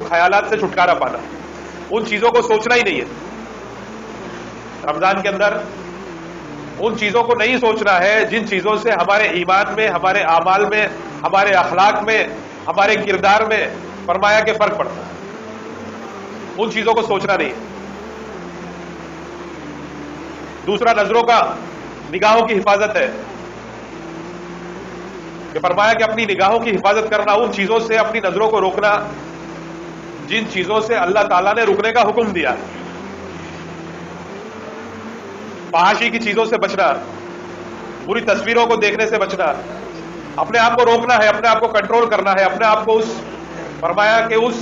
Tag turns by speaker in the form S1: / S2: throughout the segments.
S1: خیالات سے چھٹکارا پانا، ان چیزوں کو سوچنا ہی نہیں ہے رمضان کے اندر، ان چیزوں کو نہیں سوچنا ہے جن چیزوں سے ہمارے ایمان میں، ہمارے اعمال میں، ہمارے اخلاق میں، ہمارے کردار میں فرمایا کہ فرق پڑتا ہے، ان چیزوں کو سوچنا نہیں ہے۔ دوسرا نظروں کا، نگاہوں کی حفاظت ہے کہ فرمایا کہ اپنی نگاہوں کی حفاظت کرنا، ان چیزوں سے اپنی نظروں کو روکنا جن چیزوں سے اللہ تعالیٰ نے رکنے کا حکم دیا، فحاشی کی چیزوں سے بچنا، بری تصویروں کو دیکھنے سے بچنا، اپنے آپ کو روکنا ہے، اپنے آپ کو کنٹرول کرنا ہے، اپنے آپ کو اس فرمایا کہ اس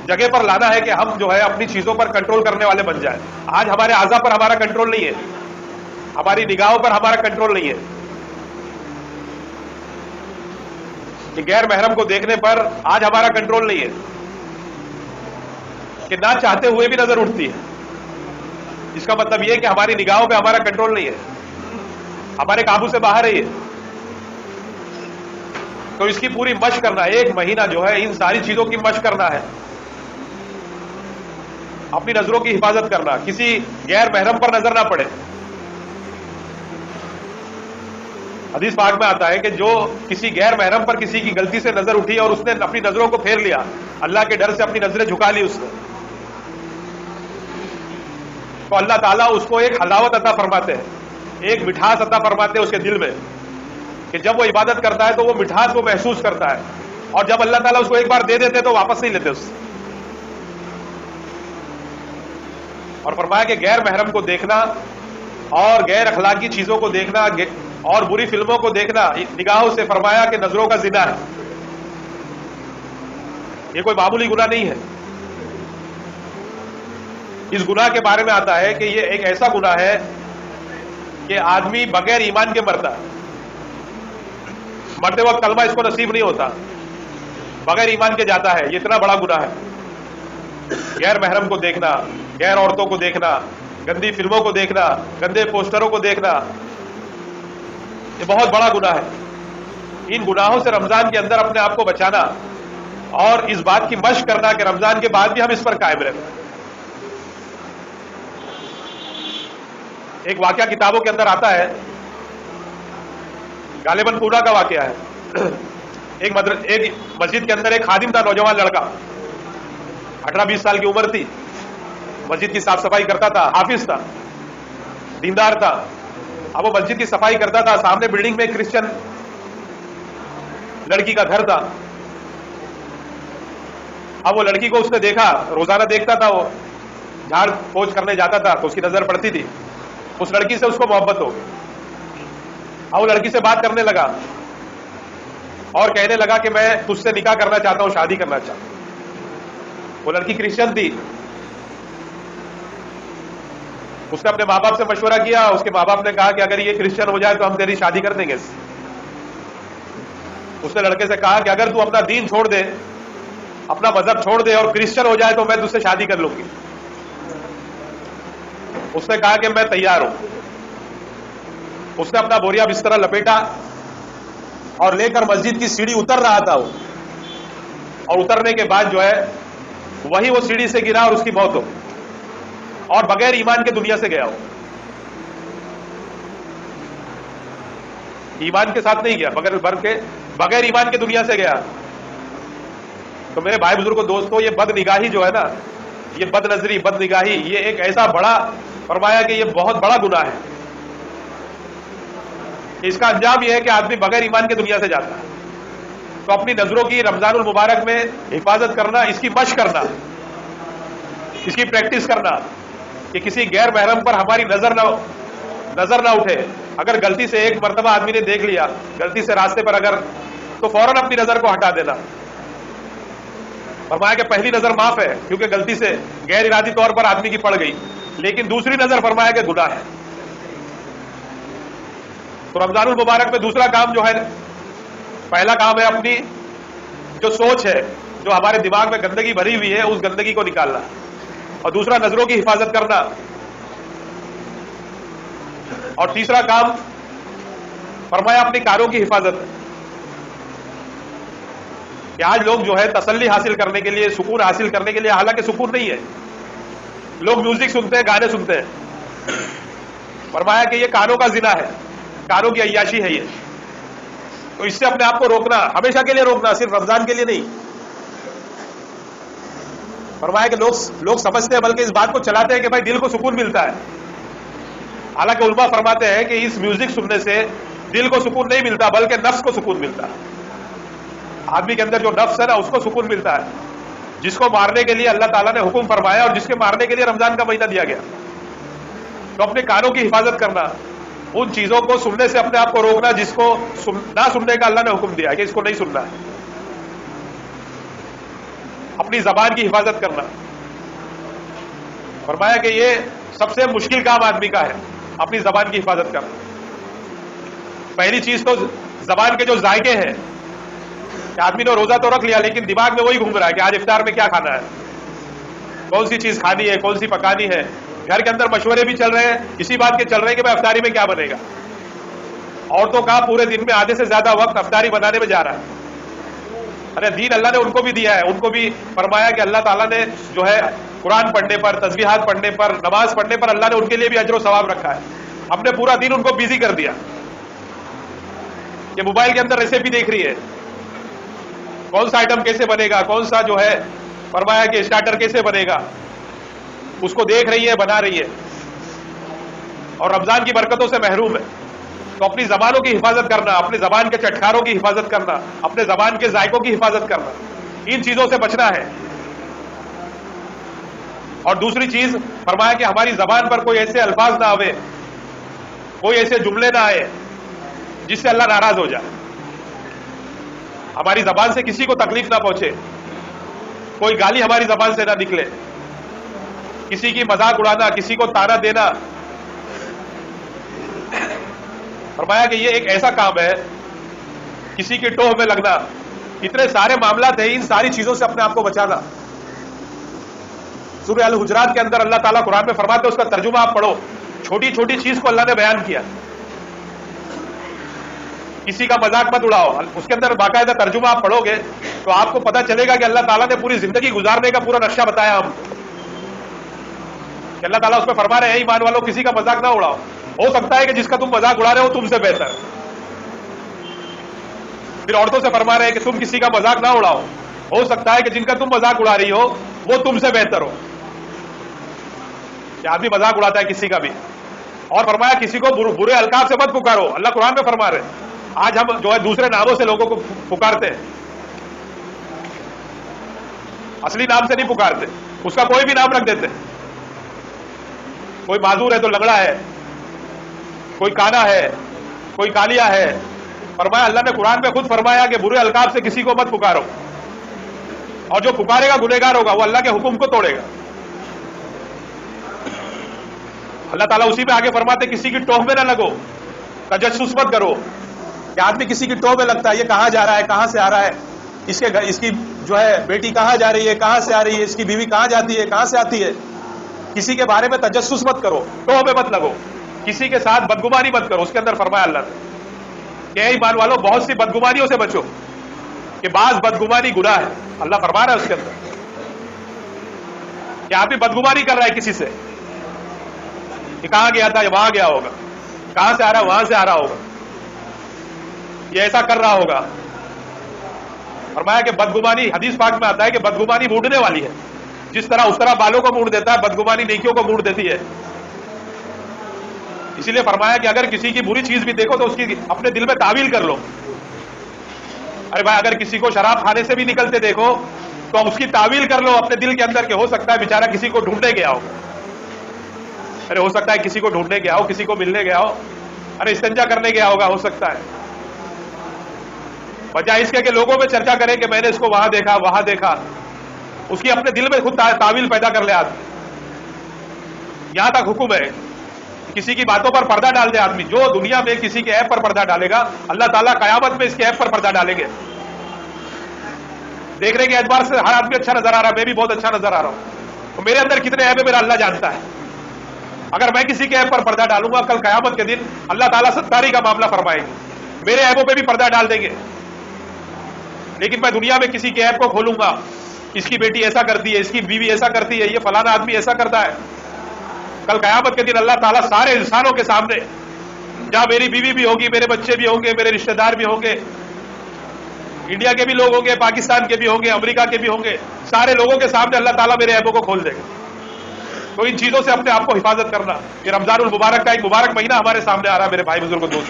S1: جگہ پر لانا ہے کہ ہم جو ہے اپنی چیزوں پر کنٹرول کرنے والے بن جائیں۔ آج ہمارے اعضاء پر ہمارا کنٹرول نہیں ہے، ہماری نگاہوں پر ہمارا کنٹرول نہیں ہے، کہ غیر محرم کو دیکھنے پر آج ہمارا کنٹرول نہیں ہے، کہ نہ چاہتے ہوئے بھی نظر اٹھتی ہے۔ اس کا مطلب یہ کہ ہماری نگاہوں پہ ہمارا کنٹرول نہیں ہے، ہمارے قابو سے باہر ہے یہ۔ تو اس کی پوری مشق کرنا، ایک مہینہ جو ہے ان ساری چیزوں کی مشق کرنا ہے، اپنی نظروں کی حفاظت کرنا، کسی غیر محرم پر نظر نہ پڑے۔ حدیث پاک میں آتا ہے کہ جو کسی غیر محرم پر کسی کی غلطی سے نظر اٹھی اور اس نے اپنی نظروں کو پھیر لیا، اللہ کے ڈر سے اپنی نظریں جھکا لی اس نے، تو اللہ تعالیٰ اس کو ایک حلاوت عطا فرماتے ہیں، ایک مٹھاس عطا فرماتے ہیں اس کے دل میں، کہ جب وہ عبادت کرتا ہے تو وہ مٹھاس کو محسوس کرتا ہے، اور جب اللہ تعالیٰ اس کو ایک بار دے دیتے تو واپس نہیں لیتے اس سے۔ اور فرمایا کہ غیر محرم کو دیکھنا اور غیر اخلاقی چیزوں کو دیکھنا اور بری فلموں کو دیکھنا نگاہوں سے، فرمایا کہ نظروں کا زنا ہے، یہ کوئی معمولی گناہ نہیں ہے۔ اس گناہ کے بارے میں آتا ہے کہ یہ ایک ایسا گناہ ہے کہ آدمی بغیر ایمان کے مرتا ہے، مرتے وقت کلمہ اس کو نصیب نہیں ہوتا، بغیر ایمان کے جاتا ہے، یہ اتنا بڑا گناہ ہے۔ غیر محرم کو دیکھنا، غیر عورتوں کو دیکھنا، گندی فلموں کو دیکھنا، گندے پوسٹروں کو دیکھنا، یہ بہت بڑا گناہ ہے۔ ان گناہوں سے رمضان کے اندر اپنے آپ کو بچانا اور اس بات کی مشق کرنا کہ رمضان کے بعد بھی ہم اس پر قائم رہیں۔ ایک واقعہ کتابوں کے اندر آتا ہے، غالباً پونا کا واقعہ ہے۔ ایک مسجد کے اندر ایک خادم تھا، نوجوان لڑکا، 18-20 سال کی عمر تھی، مسجد کی صاف صفائی کرتا تھا، حافظ تھا، دیندار تھا۔ اب وہ مسجد کی صفائی کرتا تھا، سامنے بلڈنگ میں کرسچن لڑکی کا گھر تھا۔ اب وہ لڑکی کو اس نے دیکھا، روزانہ دیکھتا تھا، وہ جھاڑ پوچھ کرنے جاتا تھا تو اس کی نظر پڑتی تھی، اس لڑکی سے اس کو محبت ہو گئی۔ اب وہ لڑکی سے بات کرنے لگا اور کہنے لگا کہ میں تجھ سے نکاح کرنا چاہتا ہوں، شادی کرنا چاہتا ہوں۔ وہ لڑکی کرسچن تھی، اس نے اپنے ماں باپ سے مشورہ کیا، اس کے ماں باپ نے کہا کہ اگر یہ کرسچن ہو جائے تو ہم تیری شادی کر دیں گے۔ اس نے لڑکے سے کہا کہ اگر تو اپنا دین چھوڑ دے، اپنا مذہب چھوڑ دے اور کرسچن ہو جائے تو میں تجھ سے شادی کر لوں گی۔ اس نے کہا کہ میں تیار ہوں۔ اس نے اپنا بوریا بستر لپیٹا اور لے کر مسجد کی سیڑھی اتر رہا تھا وہ، اور اترنے کے بعد جو ہے وہی وہ سیڑھی سے گرا اور اس کی موت ہو، اور بغیر ایمان کے دنیا سے گیا ہو، ایمان کے ساتھ نہیں گیا، بغیر ایمان کے دنیا سے گیا۔ تو میرے بھائی بزرگوں دوستوں، یہ بد نگاہی جو ہے نا، یہ بد نظری، بد نگاہی، یہ ایک ایسا بڑا، فرمایا کہ یہ بہت بڑا گناہ ہے۔ اس کا انجام یہ ہے کہ آدمی بغیر ایمان کے دنیا سے جاتا ہے۔ تو اپنی نظروں کی رمضان المبارک میں حفاظت کرنا، اس کی مشق کرنا، اس کی پریکٹس کرنا کہ کسی غیر محرم پر ہماری نظر نہ اٹھے۔ اگر غلطی سے ایک مرتبہ آدمی نے دیکھ لیا، غلطی سے راستے پر اگر، تو فوراً اپنی نظر کو ہٹا دینا۔ فرمایا کہ پہلی نظر معاف ہے کیونکہ غلطی سے غیر ارادی طور پر آدمی کی پڑ گئی، لیکن دوسری نظر فرمایا کہ گناہ ہے۔ تو رمضان المبارک میں دوسرا کام جو ہے، پہلا کام ہے اپنی جو سوچ ہے، جو ہمارے دماغ میں گندگی بھری ہوئی ہے، اس گندگی کو نکالنا، اور دوسرا نظروں کی حفاظت کرنا، اور تیسرا کام فرمایا اپنی کاروں کی حفاظت۔ کہ آج لوگ جو ہے تسلی حاصل کرنے کے لیے، سکون حاصل کرنے کے لیے، حالانکہ سکون نہیں ہے، لوگ میوزک سنتے ہیں، گانے سنتے ہیں. فرمایا کہ یہ کانوں کا زنا ہے، کانوں کی عیاشی ہے یہ. تو اس سے اپنے آپ کو روکنا، ہمیشہ کے لیے روکنا، صرف رمضان کے لیے نہیں. فرمایا کہ لوگ سمجھتے ہیں، بلکہ اس بات کو چلاتے ہیں کہ بھائی دل کو سکون ملتا ہے. حالانکہ علماء فرماتے ہیں کہ اس میوزک سننے سے دل کو سکون نہیں ملتا، بلکہ نفس کو سکون ملتا ہے. آدمی کے اندر جو نفس ہے نا، اس کو سکون ملتا ہے، جس کو مارنے کے لیے اللہ تعالیٰ نے حکم فرمایا اور جس کے مارنے کے لیے رمضان کا مہینہ دیا گیا. تو اپنے کانوں کی حفاظت کرنا، ان چیزوں کو سننے سے اپنے آپ کو روکنا جس کو نہ سننے کا اللہ نے حکم دیا کہ اس کو نہیں سننا ہے. اپنی زبان کی حفاظت کرنا، فرمایا کہ یہ سب سے مشکل کام آدمی کا ہے، اپنی زبان کی حفاظت کرنا. پہلی چیز تو زبان کے جو ذائقے ہیں، کہ آدمی نے روزہ تو رکھ لیا لیکن دماغ میں وہی گھوم رہا ہے کہ آج افطار میں کیا کھانا ہے، کون سی چیز کھانی ہے، کون سی پکانی ہے. گھر کے اندر مشورے بھی چل رہے ہیں، اسی بات کے چل رہے ہیں کہ بھائی افطاری میں کیا بنے گا. عورتوں کا پورے دن میں آدھے سے زیادہ وقت افطاری بنانے میں جا رہا ہے. ارے دین اللہ نے ان کو بھی دیا ہے، ان کو بھی فرمایا کہ اللہ تعالیٰ نے جو ہے قرآن پڑھنے پر، تسبیحات پڑھنے پر، نماز پڑھنے پر اللہ نے ان کے لیے بھی اجر و ثواب رکھا ہے. ہم نے پورا دن ان کو بیزی کر دیا کہ موبائل کے اندر ریسیپی دیکھ رہی ہے، کون سا آئٹم کیسے بنے گا، کون سا جو ہے فرمایا کہ اسٹارٹر کیسے بنے گا، اس کو دیکھ رہی ہے، بنا رہی ہے، اور رمضان کی برکتوں سے محروم ہے. تو اپنی زبانوں کی حفاظت کرنا، اپنی زبان کے چٹکاروں کی حفاظت کرنا، اپنے زبان کے ذائقوں کی حفاظت کرنا، ان چیزوں سے بچنا ہے. اور دوسری چیز فرمایا کہ ہماری زبان پر کوئی ایسے الفاظ نہ آوے، کوئی ایسے جملے نہ آئے جس سے اللہ ناراض ہو جائے. ہماری زبان سے کسی کو تکلیف نہ پہنچے، کوئی گالی ہماری زبان سے نہ نکلے، کسی کی مذاق اڑانا، کسی کو تانا دینا. فرمایا کہ یہ ایک ایسا کام ہے، کسی کی ٹوہ میں لگنا، اتنے سارے معاملات ہیں، ان ساری چیزوں سے اپنے آپ کو بچانا. سورہ الحجرات کے اندر اللہ تعالیٰ قرآن میں فرماتے ہیں، اس کا ترجمہ آپ پڑھو، چھوٹی چھوٹی چیز کو اللہ نے بیان کیا. کسی کا مذاق مت اڑاؤ، اس کے اندر باقاعدہ ترجمہ آپ پڑھو گے تو آپ کو پتا چلے گا کہ اللہ تعالیٰ نے پوری زندگی گزارنے کا پورا نقشہ بتایا ہم کہ اللہ تعالیٰ اس میں فرما رہے ہیں ایمان والوں کسی کا مذاق نہ اڑاؤ. ہو سکتا ہے کہ جس کا تم مذاق اڑا رہے ہو تم سے بہتر. پھر عورتوں سے فرما رہے ہیں کہ تم کسی کا مذاق نہ اڑاؤ، ہو سکتا ہے کہ جن کا تم مذاق اڑا رہی ہو وہ تم سے بہتر ہو. کہ آدمی مذاق اڑاتا ہے کسی کا بھی. اور فرمایا کسی کو برے القاب سے مت پکارو. اللہ قرآن میں فرما رہے ہیں. آج ہم جو ہے دوسرے ناموں سے لوگوں کو پکارتے ہیں، اصلی نام سے نہیں پکارتے، اس کا کوئی بھی نام رکھ دیتے. کوئی معذور ہے تو لنگڑا ہے، کوئی کانا ہے، کوئی کالیا ہے. فرمایا اللہ نے قرآن میں خود فرمایا کہ برے القاب سے کسی کو مت پکارو، اور جو پکارے گا گنہگار ہوگا، وہ اللہ کے حکم کو توڑے گا. اللہ تعالیٰ اسی میں آگے فرماتے کسی کی ٹوہ میں نہ لگو، تجسس مت کرو کہ آدمی کسی کی ٹوہ میں لگتا ہے، یہ کہاں جا رہا ہے، کہاں سے آ رہا ہے، اس کی جو ہے بیٹی کہاں جا رہی ہے، کہاں سے آ رہی ہے، اس کی بیوی کہاں جاتی ہے، کہاں سے آتی ہے. کسی کے بارے میں تجسس مت کرو، ٹوہ میں مت لگو، کسی کے ساتھ بدگمانی مت کرو. اس کے اندر فرمایا اللہ نے کہ اے ایمان والوں بہت سی بدگمانیوں سے بچو، کہ بعض بدگمانی گناہ ہے. اللہ فرما رہا ہے اس کے اندر کہ آدمی بدگمانی کر رہا ہے کسی سے کہ کہاں گیا تھا، وہاں گیا ہوگا، کہاں سے آ رہا ہے، وہاں سے آ رہا ہوگا، یہ ایسا کر رہا ہوگا. فرمایا کہ بدگمانی حدیث پاک میں آتا ہے کہ بدگمانی موڑنے والی ہے. جس طرح اس طرح بالوں کو موڑ دیتا ہے، بدگمانی نیکیوں کو موڑ دیتی ہے. اسی لیے فرمایا کہ اگر کسی کی بری چیز بھی دیکھو تو اس کی اپنے دل میں تعویل کر لو. ارے بھائی اگر کسی کو شراب کھانے سے بھی نکلتے دیکھو تو اس کی تعویل کر لو اپنے دل کے اندر کہ ہو سکتا ہے بیچارہ کسی کو ڈھونڈنے گیا ہو. ارے ہو سکتا ہے کسی کو ڈھونڈنے گیا ہو، کسی کو ملنے گیا ہو، ارے استنجا کرنے گیا ہوگا، ہو سکتا ہے. بجائے اس کے کہ لوگوں میں چرچا کریں کہ میں نے اس کو وہاں دیکھا وہاں دیکھا، اس کی اپنے دل میں خود تعویل پیدا کر لے آدمی. یہاں تک حکم ہے کسی کی باتوں پر پردہ ڈال دے آدمی. جو دنیا میں کسی کے عیب پر پردہ ڈالے گا اللہ تعالیٰ قیامت میں اس کے عیب پر پردہ ڈالیں گے. دیکھنے کے اعتبار سے ہر آدمی اچھا نظر آ رہا، میں بھی بہت اچھا نظر آ رہا ہوں، تو میرے اندر کتنے عیب ہے میرا اللہ جانتا ہے. اگر میں کسی کے عیب پر پردہ ڈالوں گا کل قیامت کے دن اللہ تعالیٰ ستاری کا معاملہ فرمائیں گے، میرے عیبوں پہ بھی پردہ ڈال دیں گے. لیکن میں دنیا میں کسی کے ایپ کو کھولوں گا, اس کی بیٹی ایسا کرتی ہے, اس کی بیوی ایسا کرتی ہے, یہ فلانا آدمی ایسا کرتا ہے. کل قیامت کے دن اللہ تعالیٰ سارے انسانوں کے سامنے, جہاں میری بیوی بھی ہوگی, میرے بچے بھی ہوں گے, میرے رشتہ دار بھی ہوں گے, انڈیا کے بھی لوگ ہوں گے, پاکستان کے بھی ہوں گے, امریکہ کے بھی ہوں گے, سارے لوگوں کے سامنے اللہ تعالیٰ میرے ایبوں کو کھول دے گا. تو ان چیزوں سے اپنے آپ کو حفاظت کرنا. یہ رمضان المبارک کا ایک مبارک مہینہ ہمارے سامنے آ رہا ہے میرے بھائی بزرگ دوست.